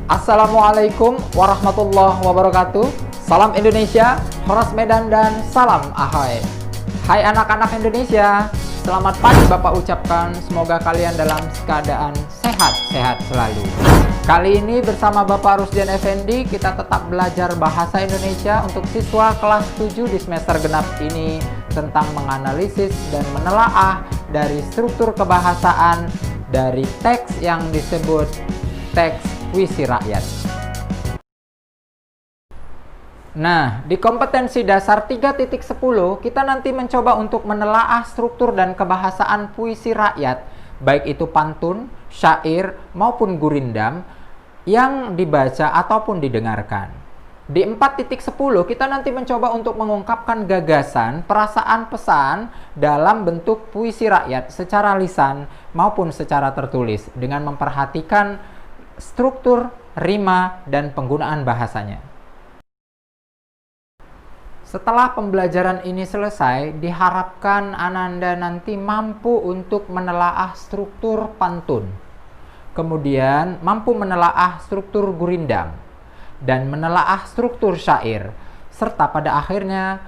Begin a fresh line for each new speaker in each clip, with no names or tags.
Assalamualaikum warahmatullahi wabarakatuh. Salam Indonesia, Horas Medan, dan salam Ahoy. Hai anak-anak Indonesia, selamat pagi Bapak ucapkan. Semoga kalian dalam keadaan sehat-sehat selalu. Kali ini bersama Bapak Rusdian Effendi, kita tetap belajar bahasa Indonesia untuk siswa kelas 7 di semester genap ini tentang menganalisis dan menelaah dari struktur kebahasaan dari teks yang disebut teks puisi rakyat. Nah, di kompetensi dasar 3.10 kita nanti mencoba untuk menelaah struktur dan kebahasaan puisi rakyat, baik itu pantun, syair, maupun gurindam yang dibaca ataupun didengarkan. Di 4.10 kita nanti mencoba untuk mengungkapkan gagasan, perasaan, pesan dalam bentuk puisi rakyat secara lisan maupun secara tertulis dengan memperhatikan struktur, rima, dan penggunaan bahasanya. Setelah pembelajaran ini selesai, diharapkan Ananda nanti mampu untuk menelaah struktur pantun, kemudian mampu menelaah struktur gurindam, dan menelaah struktur syair, serta pada akhirnya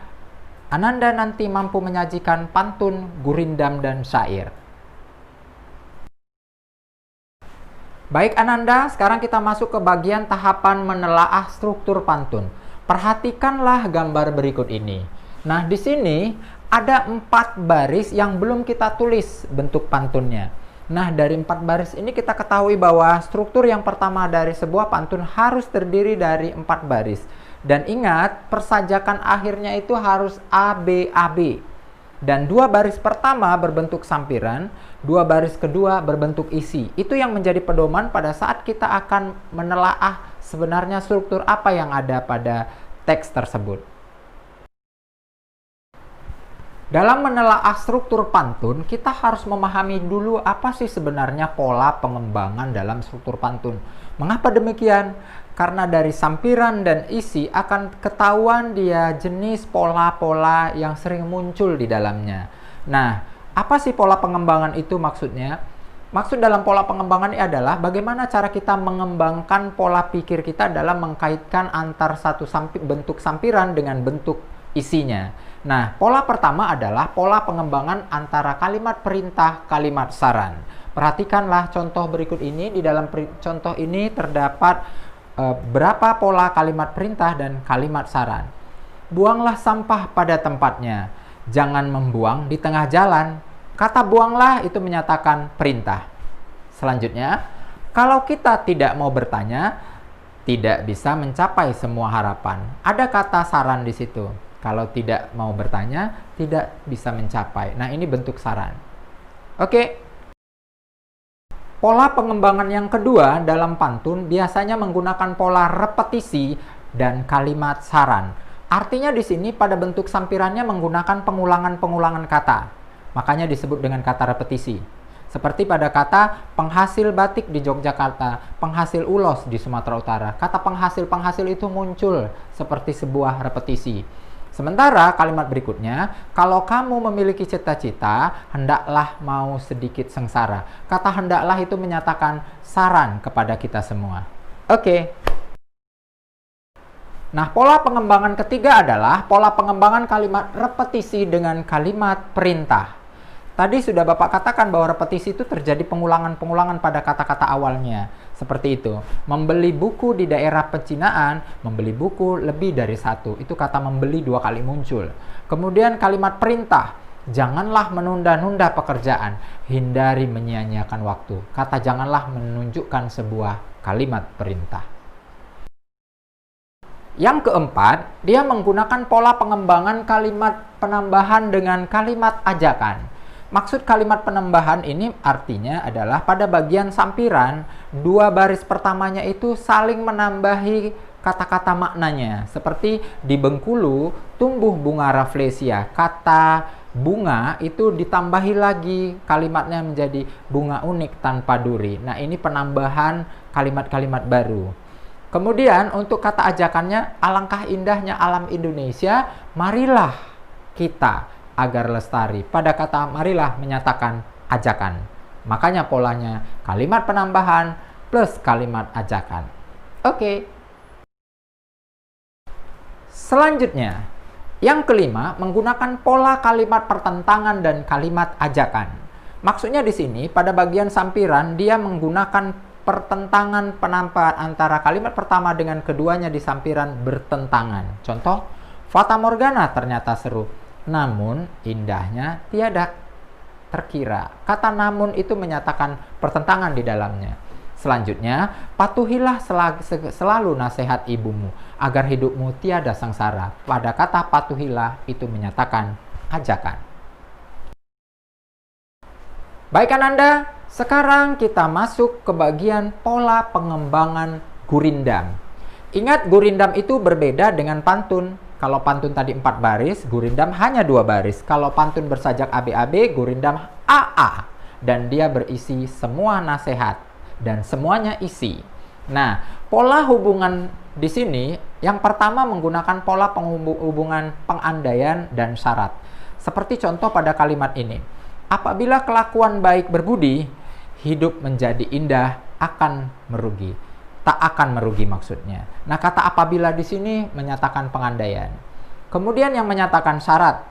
Ananda nanti mampu menyajikan pantun, gurindam, dan syair. Baik Ananda, sekarang kita masuk ke bagian tahapan menelaah struktur pantun. Perhatikanlah gambar berikut ini. Nah, di sini ada 4 baris yang belum kita tulis bentuk pantunnya. Nah, dari 4 baris ini kita ketahui bahwa struktur yang pertama dari sebuah pantun harus terdiri dari 4 baris. Dan ingat, persajakan akhirnya itu harus ABAB. Dan 2 baris pertama berbentuk sampiran, 2 baris kedua berbentuk isi. Itu yang menjadi pedoman pada saat kita akan menelaah sebenarnya struktur apa yang ada pada teks tersebut. Dalam menelaah struktur pantun, kita harus memahami dulu apa sih sebenarnya pola pengembangan dalam struktur pantun. Mengapa demikian? Karena dari sampiran dan isi akan ketahuan dia jenis pola-pola yang sering muncul di dalamnya. Nah, apa sih pola pengembangan itu maksudnya? Maksud dalam pola pengembangan ini adalah bagaimana cara kita mengembangkan pola pikir kita dalam mengkaitkan antar satu bentuk sampiran dengan bentuk isinya. Nah, pola pertama adalah pola pengembangan antara kalimat perintah, kalimat saran. Perhatikanlah contoh berikut ini. Di dalam contoh ini terdapat berapa pola kalimat perintah dan kalimat saran. Buanglah sampah pada tempatnya, jangan membuang di tengah jalan. Kata buanglah itu menyatakan perintah. Selanjutnya, kalau kita tidak mau bertanya, tidak bisa mencapai semua harapan. Ada kata saran di situ. Kalau tidak mau bertanya, tidak bisa mencapai. Nah, ini bentuk saran. Oke. Pola pengembangan yang kedua dalam pantun biasanya menggunakan pola repetisi dan kalimat saran. Artinya di sini pada bentuk sampirannya menggunakan pengulangan-pengulangan kata. Makanya disebut dengan kata repetisi. Seperti pada kata penghasil batik di Yogyakarta, penghasil ulos di Sumatera Utara. Kata penghasil-penghasil itu muncul seperti sebuah repetisi. Sementara kalimat berikutnya, kalau kamu memiliki cita-cita, hendaklah mau sedikit sengsara. Kata hendaklah itu menyatakan saran kepada kita semua. Oke. Nah, pola pengembangan ketiga adalah pola pengembangan kalimat repetisi dengan kalimat perintah. Tadi sudah Bapak katakan bahwa repetisi itu terjadi pengulangan-pengulangan pada kata-kata awalnya. Seperti itu. Membeli buku di daerah pecinaan, membeli buku lebih dari 1. Itu kata membeli 2 kali muncul. Kemudian kalimat perintah. Janganlah menunda-nunda pekerjaan. Hindari menyia-nyiakan waktu. Kata janganlah menunjukkan sebuah kalimat perintah. Yang keempat, dia menggunakan pola pengembangan kalimat penambahan dengan kalimat ajakan. Maksud kalimat penambahan ini artinya adalah pada bagian sampiran, 2 baris pertamanya itu saling menambahi kata-kata maknanya. Seperti di Bengkulu, tumbuh bunga rafflesia. Kata bunga itu ditambahi lagi kalimatnya menjadi bunga unik tanpa duri. Nah, ini penambahan kalimat-kalimat baru. Kemudian untuk kata ajakannya, alangkah indahnya alam Indonesia, marilah kita agar lestari. Pada kata marilah menyatakan ajakan. Makanya polanya kalimat penambahan plus kalimat ajakan. Oke. Selanjutnya, yang kelima, menggunakan pola kalimat pertentangan dan kalimat ajakan. Maksudnya di sini, pada bagian sampiran, dia menggunakan pertentangan penampakan antara kalimat pertama dengan keduanya di sampiran bertentangan. Contoh, Fata Morgana ternyata seru, namun indahnya tiada terkira. Kata namun itu menyatakan pertentangan di dalamnya. Selanjutnya, patuhilah selalu nasihat ibumu, agar hidupmu tiada sengsara. Pada kata patuhilah itu menyatakan ajakan. Baik Ananda, sekarang kita masuk ke bagian pola pengembangan gurindam. Ingat, gurindam itu berbeda dengan pantun. Kalau pantun tadi 4 baris, gurindam hanya 2 baris. Kalau pantun bersajak ABAB, gurindam AA. Dan dia berisi semua nasihat. Dan semuanya isi. Nah, pola hubungan di sini yang pertama menggunakan pola penghubungan pengandaian dan syarat. Seperti contoh pada kalimat ini. Apabila kelakuan baik berbudi, hidup menjadi indah akan merugi. Tak akan merugi maksudnya. Nah, kata apabila di sini menyatakan pengandaian. Kemudian yang menyatakan syarat.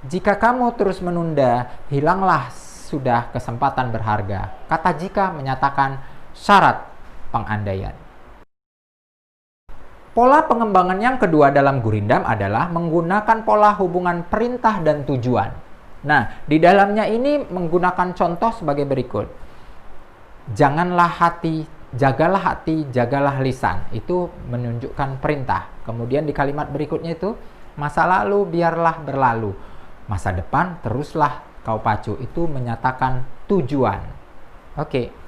Jika kamu terus menunda, hilanglah sudah kesempatan berharga. Kata jika menyatakan syarat pengandaian. Pola pengembangan yang kedua dalam gurindam adalah menggunakan pola hubungan perintah dan tujuan. Nah, di dalamnya ini menggunakan contoh sebagai berikut. Jagalah hati, jagalah lisan. Itu menunjukkan perintah. Kemudian di kalimat berikutnya itu, masa lalu biarlah berlalu. Masa depan teruslah kau pacu. Itu menyatakan tujuan. Oke.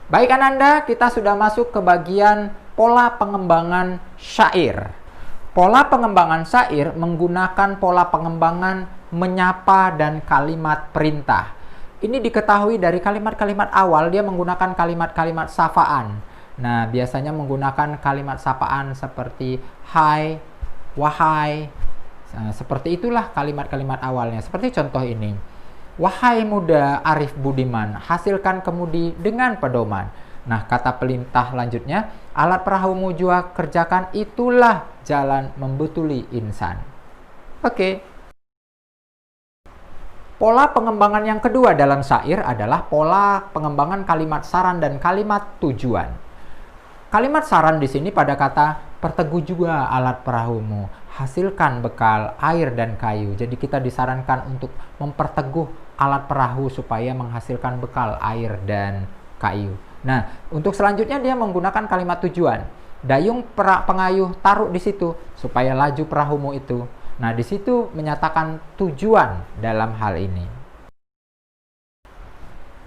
Baik Ananda, kita sudah masuk ke bagian pola pengembangan syair. Pola pengembangan syair menggunakan pola pengembangan menyapa dan kalimat perintah. Ini diketahui dari kalimat-kalimat awal, dia menggunakan kalimat-kalimat sapaan. Nah, biasanya menggunakan kalimat sapaan seperti hai, wahai. Nah, seperti itulah kalimat-kalimat awalnya. Seperti contoh ini. Wahai muda arif budiman, hasilkan kemudi dengan pedoman. Nah, kata perintah lanjutnya, alat perahumu jua kerjakan, itulah jalan membetuli insan. Oke. Pola pengembangan yang kedua dalam syair adalah pola pengembangan kalimat saran dan kalimat tujuan. Kalimat saran di sini pada kata perteguh juga alat perahumu, hasilkan bekal air dan kayu. Jadi kita disarankan untuk memperteguh alat perahu supaya menghasilkan bekal air dan kayu. Nah, untuk selanjutnya dia menggunakan kalimat tujuan. Dayung pengayuh taruh di situ supaya laju perahumu itu. Nah, di situ menyatakan tujuan dalam hal ini.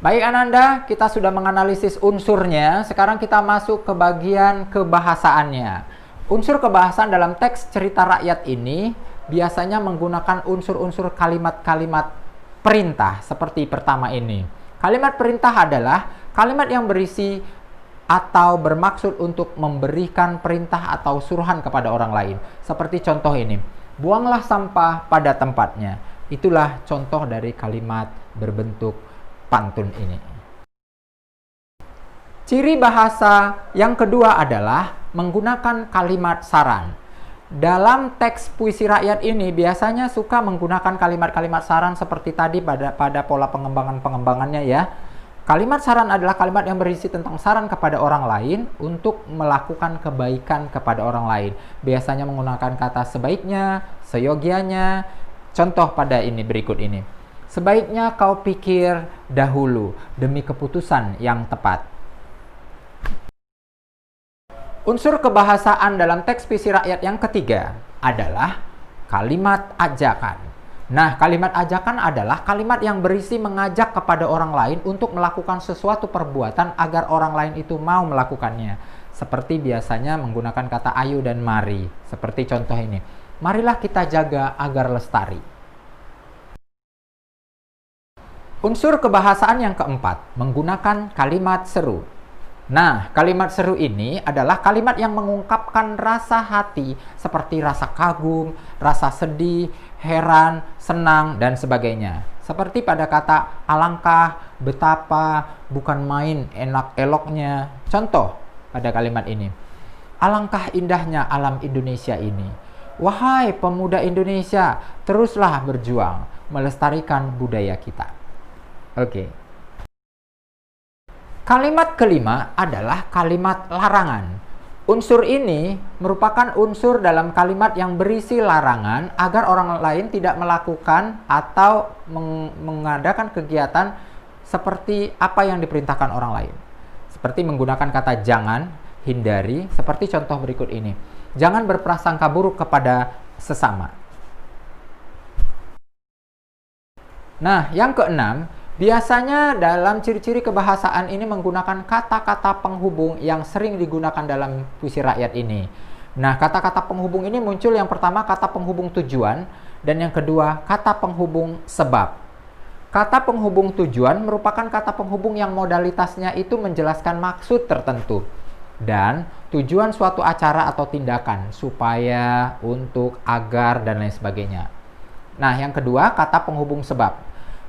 Baik Ananda, kita sudah menganalisis unsurnya. Sekarang kita masuk ke bagian kebahasaannya. Unsur kebahasaan dalam teks cerita rakyat ini biasanya menggunakan unsur-unsur kalimat-kalimat perintah seperti pertama ini. Kalimat perintah adalah kalimat yang berisi atau bermaksud untuk memberikan perintah atau suruhan kepada orang lain. Seperti contoh ini, buanglah sampah pada tempatnya. Itulah contoh dari kalimat berbentuk pantun ini. Ciri bahasa yang kedua adalah menggunakan kalimat saran. Dalam teks puisi rakyat ini biasanya suka menggunakan kalimat-kalimat saran seperti tadi pada pola pengembangannya ya. Kalimat saran adalah kalimat yang berisi tentang saran kepada orang lain untuk melakukan kebaikan kepada orang lain. Biasanya menggunakan kata sebaiknya, seyogianya. Contoh pada ini berikut ini. Sebaiknya kau pikir dahulu demi keputusan yang tepat. Unsur kebahasaan dalam teks puisi rakyat yang ketiga adalah kalimat ajakan. Nah, kalimat ajakan adalah kalimat yang berisi mengajak kepada orang lain untuk melakukan sesuatu perbuatan agar orang lain itu mau melakukannya. Seperti biasanya menggunakan kata ayo dan mari. Seperti contoh ini. Marilah kita jaga agar lestari. Unsur kebahasaan yang keempat, menggunakan kalimat seru. Nah, kalimat seru ini adalah kalimat yang mengungkapkan rasa hati seperti rasa kagum, rasa sedih, heran, senang, dan sebagainya. Seperti pada kata alangkah, betapa, bukan main, enak-eloknya. Contoh, pada kalimat ini. Alangkah indahnya alam Indonesia ini. Wahai pemuda Indonesia, teruslah berjuang melestarikan budaya kita. Oke. Kalimat kelima adalah kalimat larangan. Unsur ini merupakan unsur dalam kalimat yang berisi larangan agar orang lain tidak melakukan atau mengadakan kegiatan seperti apa yang diperintahkan orang lain. Seperti menggunakan kata jangan, hindari, seperti contoh berikut ini. Jangan berprasangka buruk kepada sesama. Nah, yang keenam, biasanya dalam ciri-ciri kebahasaan ini menggunakan kata-kata penghubung yang sering digunakan dalam puisi rakyat ini. Nah, kata-kata penghubung ini muncul yang pertama kata penghubung tujuan dan yang kedua kata penghubung sebab. Kata penghubung tujuan merupakan kata penghubung yang modalitasnya itu menjelaskan maksud tertentu dan tujuan suatu acara atau tindakan, supaya, untuk, agar, dan lain sebagainya. Nah, yang kedua, kata penghubung sebab.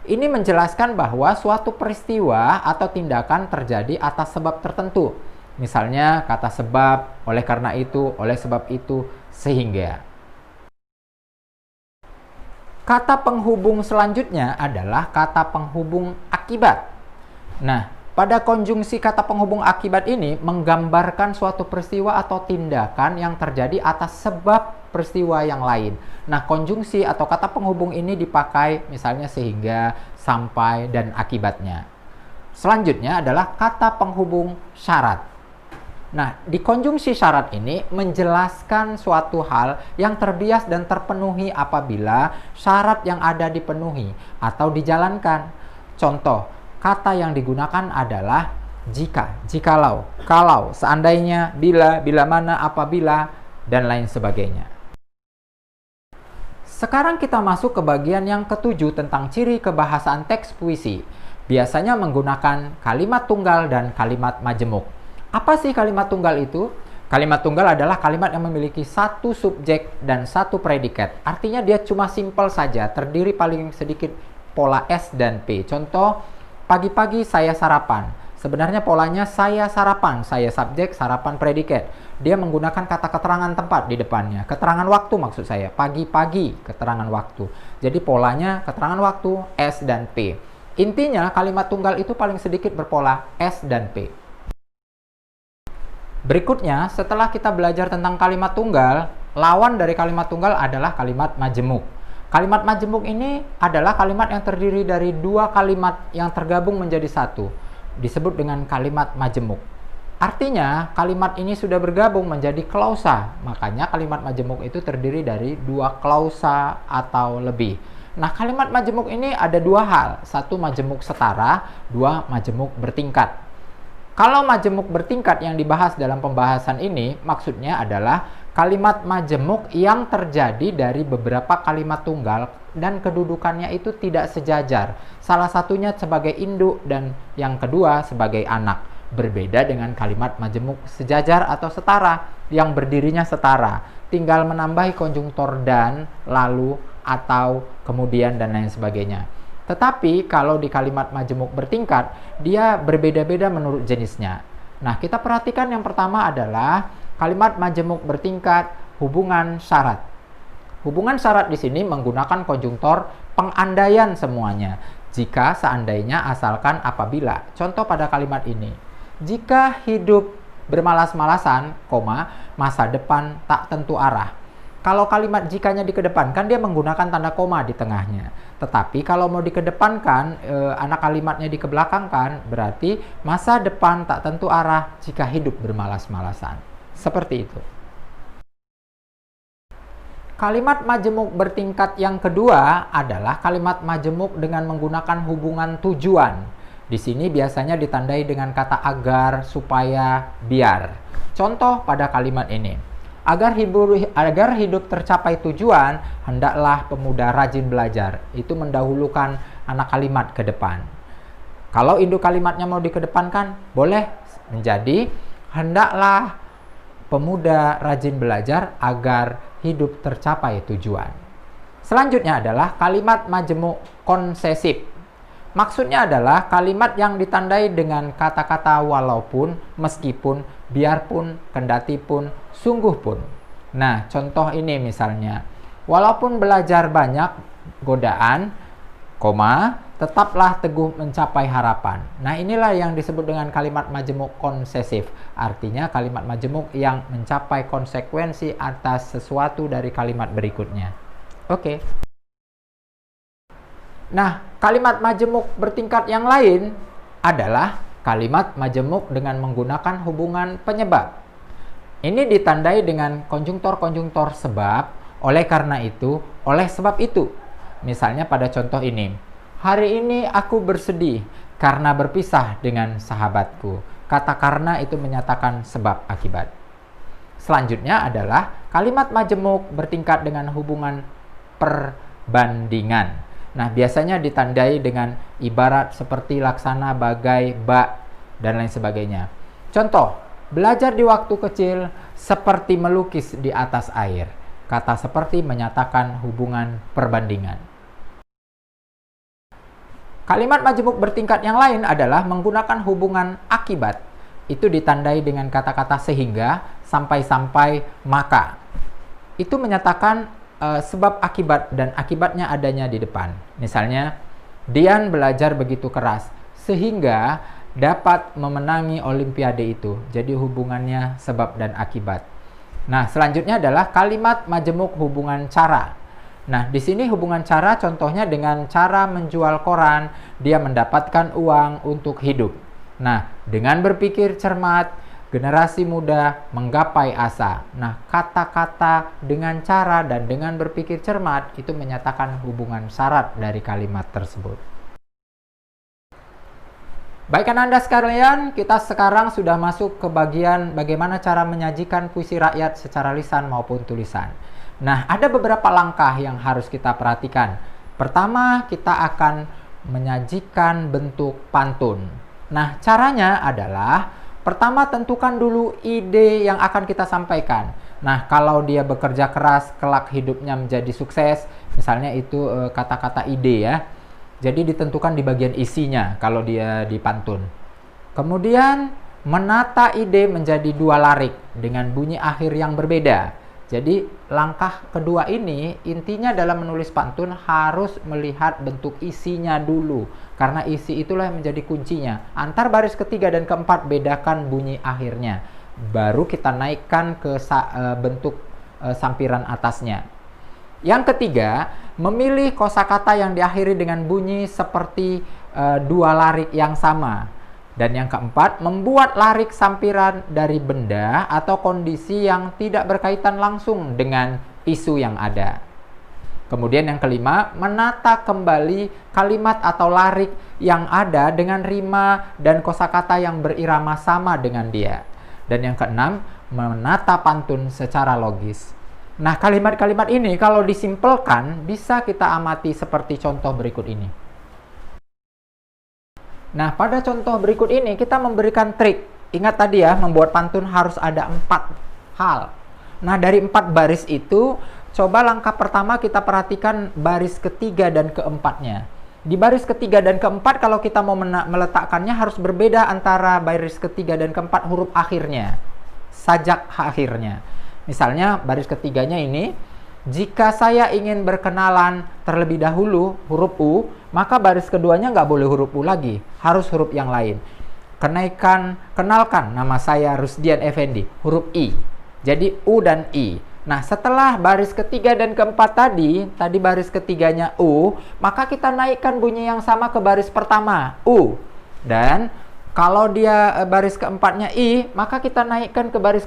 Ini menjelaskan bahwa suatu peristiwa atau tindakan terjadi atas sebab tertentu. Misalnya, kata sebab, oleh karena itu, oleh sebab itu, sehingga. Kata penghubung selanjutnya adalah kata penghubung akibat. Nah, pada konjungsi kata penghubung akibat ini menggambarkan suatu peristiwa atau tindakan yang terjadi atas sebab peristiwa yang lain. Nah, konjungsi atau kata penghubung ini dipakai misalnya sehingga, sampai, dan akibatnya. Selanjutnya adalah kata penghubung syarat. Nah, di konjungsi syarat ini menjelaskan suatu hal yang terbias dan terpenuhi apabila syarat yang ada dipenuhi atau dijalankan. Contoh, kata yang digunakan adalah jika, jikalau, kalau, seandainya, bila, bila mana, apabila, dan lain sebagainya. Sekarang kita masuk ke bagian yang ketujuh tentang ciri kebahasaan teks puisi. Biasanya menggunakan kalimat tunggal dan kalimat majemuk. Apa sih kalimat tunggal itu? Kalimat tunggal adalah kalimat yang memiliki satu subjek dan satu predikat. Artinya dia cuma simpel saja, terdiri paling sedikit pola S dan P. Contoh, pagi-pagi saya sarapan. Sebenarnya polanya saya sarapan, saya subjek, sarapan predikat. Dia menggunakan kata keterangan tempat di depannya. Keterangan waktu maksud saya, pagi-pagi keterangan waktu. Jadi polanya keterangan waktu S dan P. Intinya kalimat tunggal itu paling sedikit berpola S dan P. Berikutnya, setelah kita belajar tentang kalimat tunggal, lawan dari kalimat tunggal adalah kalimat majemuk. Kalimat majemuk ini adalah kalimat yang terdiri dari dua kalimat yang tergabung menjadi satu. Disebut dengan kalimat majemuk. Artinya, kalimat ini sudah bergabung menjadi klausa. Makanya kalimat majemuk itu terdiri dari dua klausa atau lebih. Nah, kalimat majemuk ini ada dua hal. Satu majemuk setara, dua majemuk bertingkat. Kalau majemuk bertingkat yang dibahas dalam pembahasan ini, maksudnya adalah kalimat majemuk yang terjadi dari beberapa kalimat tunggal dan kedudukannya itu tidak sejajar. Salah satunya sebagai induk dan yang kedua sebagai anak. Berbeda dengan kalimat majemuk sejajar atau setara yang berdirinya setara. Tinggal menambahi konjungtor dan, lalu, atau, kemudian, dan lain sebagainya. Tetapi kalau di kalimat majemuk bertingkat, dia berbeda-beda menurut jenisnya. Nah, kita perhatikan yang pertama adalah kalimat majemuk bertingkat hubungan syarat. Hubungan syarat di sini menggunakan konjungtor pengandaian semuanya. Jika, seandainya, asalkan, apabila. Contoh pada kalimat ini. Jika hidup bermalas-malasan, masa depan tak tentu arah. Kalau kalimat jikanya dikedepankan, dia menggunakan tanda koma di tengahnya. Tetapi kalau mau dikedepankan, anak kalimatnya dikebelakangkan, berarti masa depan tak tentu arah jika hidup bermalas-malasan. Seperti itu. Kalimat majemuk bertingkat yang kedua adalah kalimat majemuk dengan menggunakan hubungan tujuan. Di sini biasanya ditandai dengan kata agar, supaya, biar. Contoh pada kalimat ini. Agar hidup tercapai tujuan, hendaklah pemuda rajin belajar. Itu mendahulukan anak kalimat ke depan. Kalau induk kalimatnya mau dikedepankan, boleh menjadi hendaklah pemuda rajin belajar agar hidup tercapai tujuan. Selanjutnya adalah kalimat majemuk konsesif. Maksudnya adalah kalimat yang ditandai dengan kata-kata walaupun, meskipun, biarpun, kendatipun, sungguh pun. Nah, contoh ini misalnya, walaupun belajar banyak godaan, koma, tetaplah teguh mencapai harapan. Nah, inilah yang disebut dengan kalimat majemuk konsesif. Artinya kalimat majemuk yang mencapai konsekuensi atas sesuatu dari kalimat berikutnya. Oke. Nah, kalimat majemuk bertingkat yang lain adalah kalimat majemuk dengan menggunakan hubungan penyebab. Ini ditandai dengan konjungtor-konjungtor sebab, oleh karena itu, oleh sebab itu. Misalnya pada contoh ini, hari ini aku bersedih karena berpisah dengan sahabatku. Kata karena itu menyatakan sebab akibat. Selanjutnya adalah kalimat majemuk bertingkat dengan hubungan perbandingan. Nah, biasanya ditandai dengan ibarat seperti laksana, bagai, bak, dan lain sebagainya. Contoh, belajar di waktu kecil seperti melukis di atas air. Kata seperti menyatakan hubungan perbandingan. Kalimat majemuk bertingkat yang lain adalah menggunakan hubungan akibat. Itu ditandai dengan kata-kata sehingga, sampai-sampai, maka. Itu menyatakan sebab akibat dan akibatnya adanya di depan. Misalnya, Dian belajar begitu keras sehingga dapat memenangi olimpiade itu. Jadi hubungannya sebab dan akibat. Nah, selanjutnya adalah kalimat majemuk hubungan cara. Nah, di sini hubungan cara contohnya dengan cara menjual koran, dia mendapatkan uang untuk hidup. Nah, dengan berpikir cermat, generasi muda menggapai asa. Nah, kata-kata dengan cara dan dengan berpikir cermat itu menyatakan hubungan syarat dari kalimat tersebut. Baik Anda sekalian, kita sekarang sudah masuk ke bagian bagaimana cara menyajikan puisi rakyat secara lisan maupun tulisan. Nah, ada beberapa langkah yang harus kita perhatikan. Pertama, kita akan menyajikan bentuk pantun. Nah, caranya adalah pertama, tentukan dulu ide yang akan kita sampaikan. Nah, kalau dia bekerja keras, kelak hidupnya menjadi sukses, misalnya itu kata-kata ide ya. Jadi ditentukan di bagian isinya kalau dia dipantun. Kemudian, menata ide menjadi dua larik dengan bunyi akhir yang berbeda. Jadi, langkah kedua ini intinya dalam menulis pantun harus melihat bentuk isinya dulu. Karena isi itulah yang menjadi kuncinya. Antar baris ketiga dan keempat bedakan bunyi akhirnya. Baru kita naikkan ke bentuk sampiran atasnya. Yang ketiga, memilih kosakata yang diakhiri dengan bunyi seperti dua larik yang sama. Dan yang keempat, membuat larik sampiran dari benda atau kondisi yang tidak berkaitan langsung dengan isu yang ada. Kemudian yang kelima, menata kembali kalimat atau larik yang ada dengan rima dan kosakata yang berirama sama dengan dia. Dan yang keenam, menata pantun secara logis. Nah, kalimat-kalimat ini kalau disimpelkan bisa kita amati seperti contoh berikut ini. Nah, pada contoh berikut ini kita memberikan trik. Ingat tadi ya, membuat pantun harus ada 4 hal. Nah, dari 4 baris itu, coba langkah pertama kita perhatikan baris ketiga dan keempatnya. Di baris ketiga dan keempat, kalau kita mau meletakkannya harus berbeda antara baris ketiga dan keempat huruf akhirnya. Sajak akhirnya. Misalnya, baris ketiganya ini, jika saya ingin berkenalan terlebih dahulu, huruf U, maka baris keduanya nggak boleh huruf U lagi, harus huruf yang lain. Kenalkan nama saya Rusdian Effendi, huruf I. Jadi U dan I. Nah, setelah baris ketiga dan keempat tadi baris ketiganya U, maka kita naikkan bunyi yang sama ke baris pertama, U. Dan kalau dia baris keempatnya I, maka kita naikkan ke baris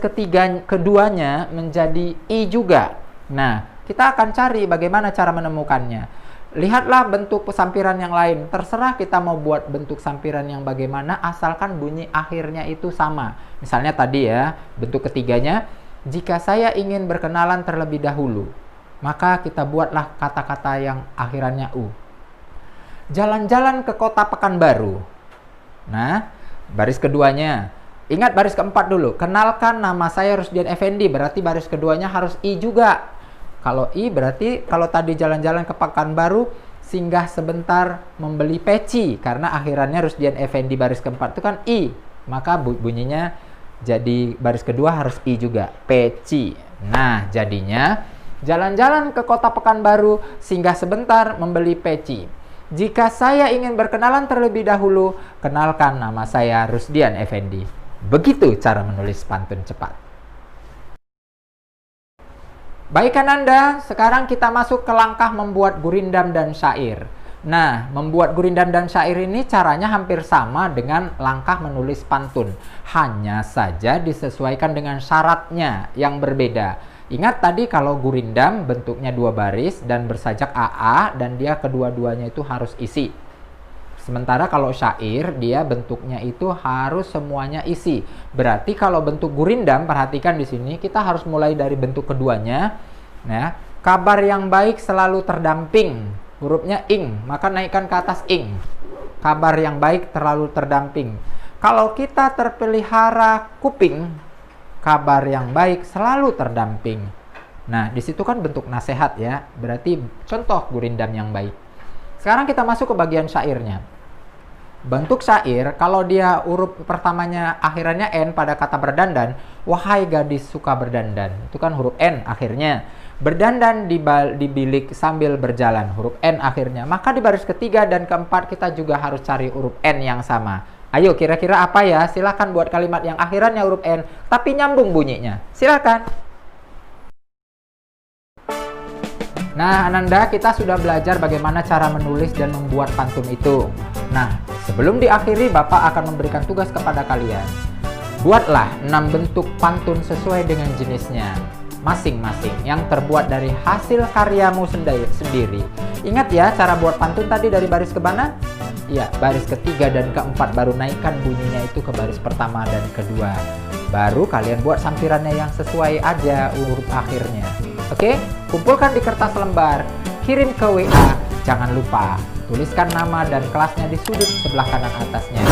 keduanya menjadi I juga. Nah, kita akan cari bagaimana cara menemukannya. Lihatlah bentuk sampiran yang lain. Terserah kita mau buat bentuk sampiran yang bagaimana, asalkan bunyi akhirnya itu sama. Misalnya tadi ya, bentuk ketiganya, jika saya ingin berkenalan terlebih dahulu, maka kita buatlah kata-kata yang akhirannya U. Jalan-jalan ke kota Pekanbaru. Nah, baris keduanya. Ingat baris keempat dulu. Kenalkan nama saya Rusdian Effendi, berarti baris keduanya harus I juga. Kalau I berarti kalau tadi jalan-jalan ke Pekanbaru, singgah sebentar membeli peci, karena akhirannya Rusdian Effendi baris keempat itu kan I, maka bunyinya jadi baris kedua harus I juga, peci. Nah, jadinya jalan-jalan ke kota Pekanbaru, singgah sebentar membeli peci. Jika saya ingin berkenalan terlebih dahulu, kenalkan nama saya Rusdian Effendi. Begitu cara menulis pantun cepat. Baik Ananda, sekarang kita masuk ke langkah membuat gurindam dan syair. Nah, membuat gurindam dan syair ini caranya hampir sama dengan langkah menulis pantun. Hanya saja disesuaikan dengan syaratnya yang berbeda. Ingat tadi kalau gurindam bentuknya 2 baris dan bersajak AA dan dia kedua-duanya itu harus isi. Sementara kalau syair dia bentuknya itu harus semuanya isi. Berarti kalau bentuk gurindam, perhatikan di sini kita harus mulai dari bentuk keduanya. Nah, kabar yang baik selalu terdamping. Hurufnya ing, maka naikkan ke atas ing. Kabar yang baik terlalu terdamping. Kalau kita terpelihara kuping, kabar yang baik selalu terdamping. Nah, di situ kan bentuk nasihat ya. Berarti contoh gurindam yang baik. Sekarang kita masuk ke bagian syairnya. Bentuk syair, kalau dia huruf pertamanya akhirannya N pada kata berdandan, wahai gadis suka berdandan. Itu kan huruf N akhirnya. Berdandan di bilik sambil berjalan, huruf N akhirnya. Maka di baris ketiga dan keempat kita juga harus cari huruf N yang sama. Ayo kira-kira apa ya? Silahkan buat kalimat yang akhirannya huruf N, tapi nyambung bunyinya. Silahkan. Nah, Ananda, kita sudah belajar bagaimana cara menulis dan membuat pantun itu. Nah, sebelum diakhiri, Bapak akan memberikan tugas kepada kalian. Buatlah 6 bentuk pantun sesuai dengan jenisnya masing-masing yang terbuat dari hasil karyamu sendiri. Ingat ya, cara buat pantun tadi dari baris ke mana? Ya, baris ketiga dan keempat, baru naikkan bunyinya itu ke baris pertama dan kedua. Baru kalian buat sampirannya yang sesuai aja huruf akhirnya. Oke, kumpulkan di kertas lembar, kirim ke WA. Jangan lupa tuliskan nama dan kelasnya di sudut sebelah kanan atasnya.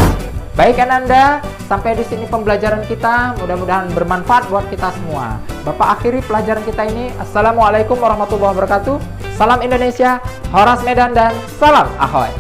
Baik Ananda, sampai di sini pembelajaran kita. Mudah-mudahan bermanfaat buat kita semua. Bapak akhiri pelajaran kita ini. Assalamualaikum warahmatullahi wabarakatuh. Salam Indonesia, Horas Medan, dan salam Ahoy.